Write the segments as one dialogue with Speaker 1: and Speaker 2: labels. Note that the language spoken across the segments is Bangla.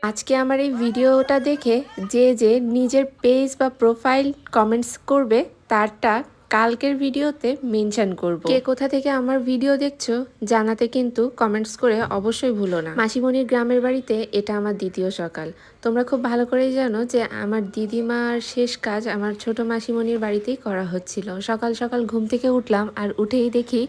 Speaker 1: আজকে আমার এই ভিডিওটা দেখে যে নিজের পেজ বা প্রোফাইল কমেন্টস করবে তারটা কালকের ভিডিওতে মেনশন করব। কে কোথা থেকে আমার ভিডিও দেখছো জানাতে কিন্তু কমেন্টস করে অবশ্যই ভুলো না। মাসিমণির গ্রামের বাড়িতে এটা আমার দ্বিতীয় সকাল। তোমরা খুব ভালো করেই জানো যে আমার দিদিমার শেষ কাজ আমার ছোট মাসিমণির বাড়িতেই করা হচ্ছিল। সকাল সকাল ঘুম থেকে উঠলাম আর উঠেই দেখি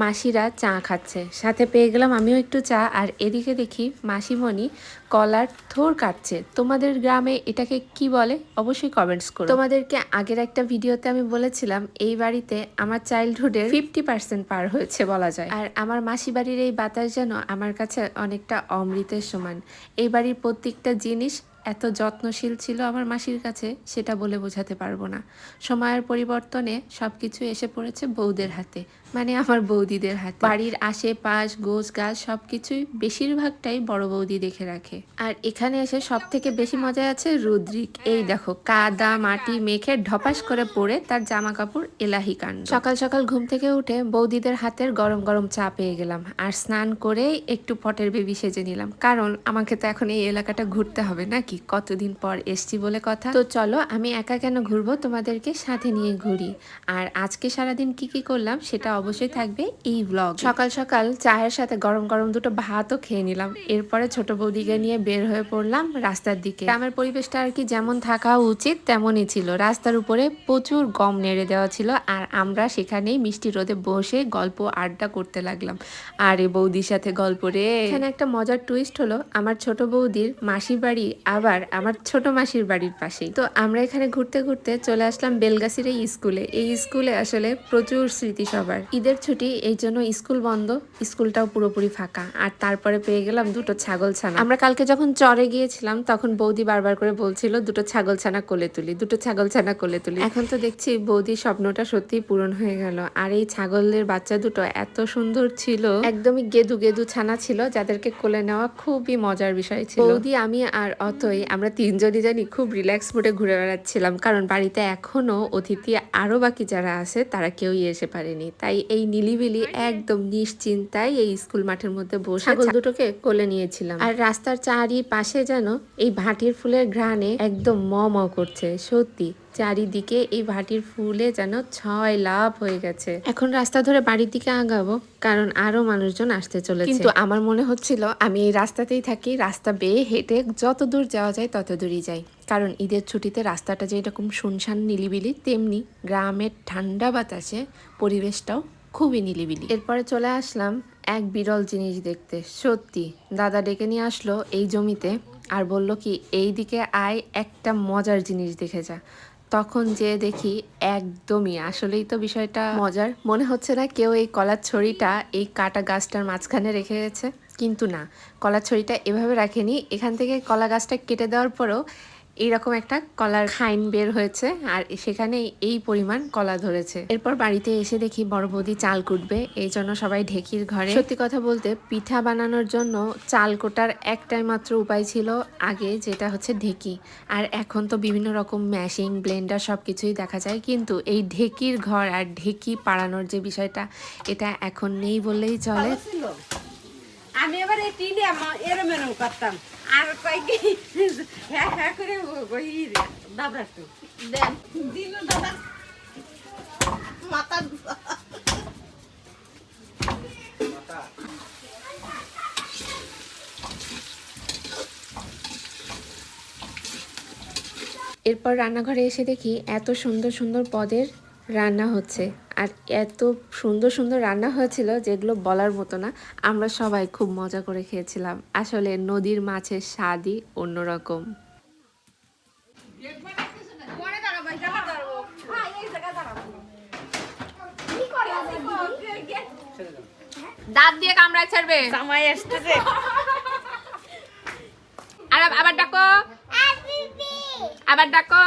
Speaker 1: মাসিরা চা খাচ্ছে, সাথে পেয়ে গেলাম আমিও একটু চা। আর এদিকে দেখি মাসিমণি কলার থোড় কাটছে। তোমাদের গ্রামে এটাকে কি বলে অবশ্যই কমেন্টস করো। তোমাদেরকে আগের একটা ভিডিওতে আমি বলেছিলাম এই বাড়িতে আমার চাইল্ডহুডের 50% পার হয়েছে বলা যায়। আর আমার মাসি বাড়ির এই বাতাস যেন আমার কাছে অনেকটা অমৃতের সমান। এই বাড়ির প্রত্যেকটা জিনিস এত যত্নশীল ছিল আমার মাসির কাছে, সেটা বলে বোঝাতে পারবো না। সময়ের পরিবর্তনে সবকিছু এসে পড়েছে বউদের হাতে, মানে আমার বৌদিদের হাতে। বাড়ির আশেপাশ গোছ গাছ সবকিছুই বেশিরভাগটাই বড় বৌদি দেখে রাখে। আর এখানে এসে সব থেকে বেশি মজা আছে রুদ্রিক। এই দেখো কাদা মাটি মেখে ঢপাস করে পড়ে তার জামা কাপড় এলাহি কাণ্ড। সকাল সকাল ঘুম থেকে উঠে বৌদিদের হাতের গরম গরম চা পেয়ে গেলাম আর স্নান করে একটু পটের বেবি সেজে নিলাম, কারণ আমাকে তো এখন এই এলাকাটা ঘুরতে হবে নাকি, কতদিন পর এসছি বলে কথা। তো চলো আমি একা কেন ঘুরবো, তোমাদেরকে সাথে নিয়ে ঘুরি। আর আজকে সারাদিন কি কি করলাম সেটা অবশ্যই থাকবে এই ব্লগ। সকাল সকাল চায়ের সাথে গরম গরম দুটো ভাতও খেয়ে নিলাম। এরপরে ছোট বৌদিকে নিয়ে বের হয়ে পড়লাম রাস্তার দিকে। গ্রামের পরিবেশটা আর কি যেমন থাকা উচিত তেমনই ছিল। রাস্তার উপরে প্রচুর গম নেড়ে দেওয়া ছিল আর আমরা সেখানেই মিষ্টি রোদে বসে গল্প আড্ডা করতে লাগলাম। আরে বৌদির সাথে গল্প রে। এখানে একটা মজার টুইস্ট হলো, আমার ছোট বৌদির মাসির বাড়ি আবার আমার ছোট মাসির বাড়ির পাশেই। তো আমরা এখানে ঘুরতে ঘুরতে চলে আসলাম বেলগাছির এই স্কুলে। এই স্কুলে আসলে প্রচুর স্মৃতি সবার। ঈদের ছুটি, এই জন্য স্কুল বন্ধ, স্কুলটাও পুরোপুরি ফাঁকা। আর তারপরে পেয়ে গেলাম দুটো ছাগল ছানা। আমরা কালকে যখন চরে গিয়েছিলাম তখন বৌদি বারবার করে বলছিল দুটো ছাগল ছানা কোলে তুলি, দুটো ছাগল ছানা কোলে তুলি। এখন তো দেখছি বৌদির স্বপ্নটা সত্যিই পূরণ হয়ে গেল। আর এই ছাগলের বাচ্চা দুটো এত সুন্দর ছিল, একদমই গেদু গেদু ছানা ছিল, যাদেরকে কোলে নেওয়া খুবই মজার বিষয় ছিল। বৌদি, আমি আর অতই আমরা তিনজনই জানি খুব রিল্যাক্স মুডে ঘুরে বেড়াচ্ছিলাম, কারণ বাড়িতে এখনো অতিথি আরো বাকি যারা আছে তারা কেউই এসে পারেনি। তাই এই নিলিবিলি একদম নিশ্চিন্তায় এই স্কুল মাঠের মধ্যে বসে ছাগল দুটোকে কোলে নিয়েছিলাম। আর রাস্তার চারিপাশে যেন এই ভাটির ফুলের ঘ্রাণে একদম ম ম করছে। সত্যি চারিদিকে এই ভাটির ফুলে যেন ছয় লাভ হয়ে গেছে। এখন রাস্তা ধরে বাড়ির দিকে আগাবো, কারণ আরো মানুষজন আসতে চলেছে। কিন্তু আমার মনে হচ্ছিল আমি এই রাস্তাতেই থাকি, রাস্তা বেয়ে হেঁটে যত দূর যাওয়া যায় তত দূরই যাই। কারণ ঈদের ছুটিতে রাস্তাটা যেরকম শুনশান নিলিবিলি, তেমনি গ্রামের ঠান্ডা বাতাসে পরিবেশটাও খুবই নিলিবিলি। এরপরে চলে আসলাম এক বিরল জিনিস দেখতে। সত্যি দাদা ডেকে নিয়ে আসলো এই জমিতে আর বলল কি এই দিকে আয়, একটা মজার জিনিস দেখে যা। তখন যে দেখি একদমই আসলেই তো বিষয়টা মজার। মনে হচ্ছে না কেউ এই কলার ছড়িটা এই কাটা গাছটার মাঝখানে রেখে গেছে, কিন্তু না, কলার ছড়িটা এভাবে রাখেনি। এখান থেকে কলা গাছটা কেটে দেওয়ার পরেও এইরকম একটা কলার খাইন বের হয়েছে আর সেখানে এই পরিমাণ কলা ধরেছে। এরপর বাড়িতে এসে দেখি বড় বৌদি চাল কুটবে, এই জন্য সবাই ঢেকির ঘরে। সত্যি কথা বলতে পিঠা বানানোর জন্য চাল কোটার একটাই মাত্র উপায় ছিল আগে, যেটা হচ্ছে ঢেকি। আর এখন তো বিভিন্ন রকম ম্যাশিং ব্লেন্ডার সবকিছুই দেখা যায়, কিন্তু এই ঢেকির ঘর আর ঢেকি পাড়ানোর যে বিষয়টা, এটা এখন নেই বললেই চলে।
Speaker 2: আমি এবার এই টিনে এরম এরম করতাম আর কয়েক হ্যাঁ হ্যাঁ করে দাদা একটু দেন দিল দাদা মাথা
Speaker 1: এরপর রান্নাঘরে এসে দেখি এত সুন্দর সুন্দর পদের রান্না হচ্ছে। আর এত সুন্দর সুন্দর রান্না হয়েছিল যেগুলো বলার মতো না। আমরা সবাই খুব মজা করে খেয়েছিলাম। আসলে নদীর মাছের স্বাদই অন্যরকম। দাঁত দিয়ে কামড়ায় ছাড়বে।
Speaker 2: জামাই আসতেছে
Speaker 1: আর আবার ডাকো, আবার ডাকো।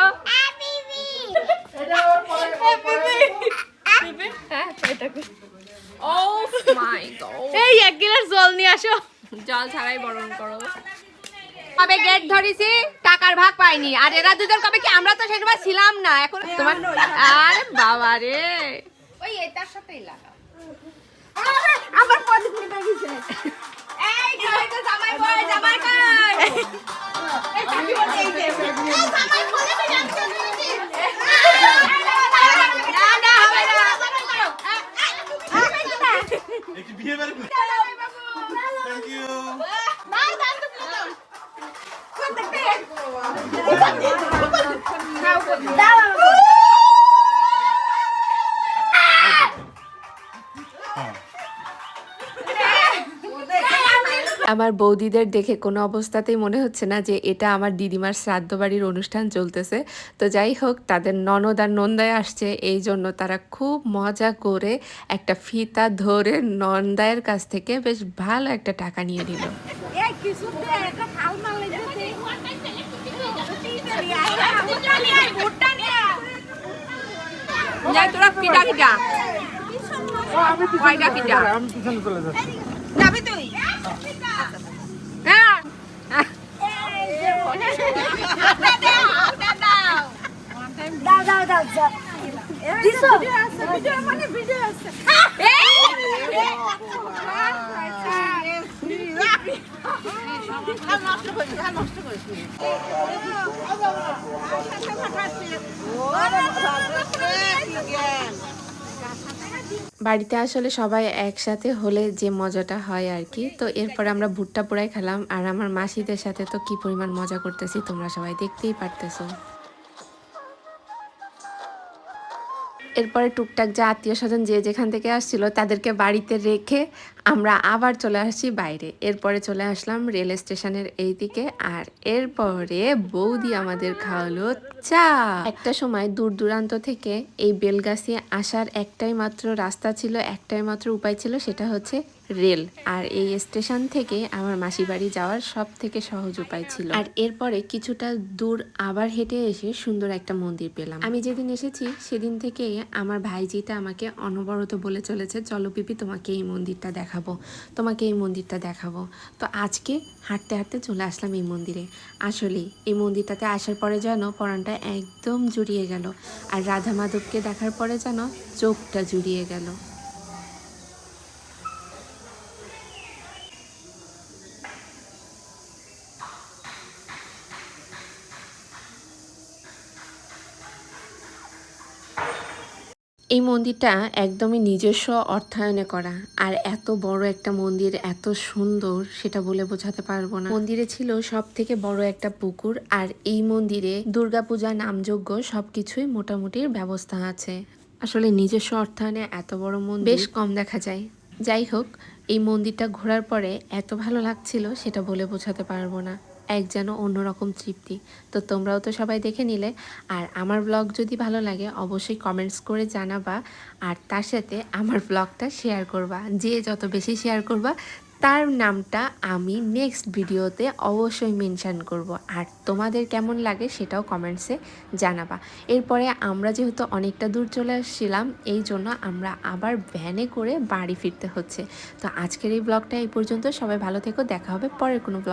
Speaker 2: এই এক গ্লাস জল নিয়ে আসো।
Speaker 1: জল ছাড়াই বরণ করো। কবে গেট ধরেছি টাকার ভাগ পাইনি, আর এরা দুজন কবে কি, আমরা তো সেসময় ছিলাম না। এখন তোমার আরে বাবা রে,
Speaker 2: ওই এটার সাথেই লাগা আমার পদে গেছে এই
Speaker 3: Thank you.
Speaker 1: আমার বৌদিদের দেখে কোনো অবস্থাতেই মনে হচ্ছে না যে এটা আমার দিদিমার শ্রাদ্ধ বাড়ির অনুষ্ঠান চলতেছে। তো যাই হোক, তাদের ননদ আর নন্দায় আসছে, এই জন্য তারা খুব মজা করে একটা ফিতা ধরে নন্দায়ের কাছ থেকে বেশ ভালো একটা টাকা নিয়ে নিল।
Speaker 2: তোরা কিটা কিটা কয়টা কিটা
Speaker 3: আমি পিছনে চলে যাচ্ছি।
Speaker 2: যাবি তুই হ্যাঁ
Speaker 1: বাড়িতে আসলে সবাই একসাথে হলে যে মজাটা হয় আর কি। তো এরপরে আমরা ভুট্টা পোড়াই খেলাম, আর আমার মাসিদের সাথে তো কি পরিমাণ মজা করতেছি তোমরা সবাই দেখতেই পারতেছো। এরপরে টুকটাক যা আত্মীয় স্বজন যে যেখান থেকে আসছিল তাদেরকে বাড়িতে রেখে আমরা আবার চলে আসছি বাইরে। এরপরে চলে আসলাম রেল স্টেশনের এই দিকে, আর এরপরে বৌদি আমাদের খাওয়ালো চা। একটা সময় দূর দূরান্ত থেকে এই বেলগাছি আসার একটাই মাত্র রাস্তা ছিল, একটাই মাত্র উপায় ছিল, সেটা হচ্ছে রেল। আর এই স্টেশন থেকে আমার মাসি বাড়ি যাওয়ার সব থেকে সহজ উপায় ছিল। আর এরপরে কিছুটা দূর আবার হেঁটে এসে সুন্দর একটা মন্দির পেলাম। আমি যেদিন এসেছি সেদিন থেকে আমার ভাইজিটা আমাকে অনবরত বলে চলেছে, চলো পিপি তোমাকে এই মন্দিরটা দেখাবো, তোমাকে এই মন্দিরটা দেখাবো। তো আজকে হাঁটতে হাঁটতে চলে আসলাম এই মন্দিরে। আসলে এই মন্দিরটাতে আসার পরে যেন পরাণটা একদম জুড়িয়ে গেল, আর রাধা মাধবকে দেখার পরে যেন চোখটা জুড়িয়ে গেল। এই মন্দিরটা একদমই নিজস্ব অর্থায়নে করা, আর এত বড় একটা মন্দির, এত সুন্দর সেটা বলে বোঝাতে পারবো না। মন্দিরে ছিল সব থেকে বড় একটা পুকুর, আর এই মন্দিরে দুর্গাপূজা, নামযজ্ঞ সবকিছুই মোটামুটির ব্যবস্থা আছে। আসলে নিজস্ব অর্থায়নে এত বড় মন্দির বেশ কম দেখা যায়। যাই হোক, এই মন্দিরটা ঘোরার পরে এত ভালো লাগছিল সেটা বলে বোঝাতে পারবো না। এক যেন অন্যরকম তৃপ্তি। তো তোমরাও তো সবাই দেখে নিলে, আর আমার ব্লগ যদি ভালো লাগে অবশ্যই কমেন্টস করে জানাবা, আর তার সাথে আমার ব্লগটা শেয়ার করবা। যে যত বেশি শেয়ার করবা তার নামটা আমি নেক্সট ভিডিওতে অবশ্যই মেনশন করব, আর তোমাদের কেমন লাগে সেটাও কমেন্টসে জানাবা। এরপরে আমরা যেহেতু অনেকটা দূর চলে আসছিলাম, এই জন্য আমরা আবার ভ্যানে করে বাড়ি ফিরতে হচ্ছে। তো আজকের এই ব্লগটা এই পর্যন্ত। সবাই ভালো থেকো, দেখা হবে পরের কোনো ব্লগ।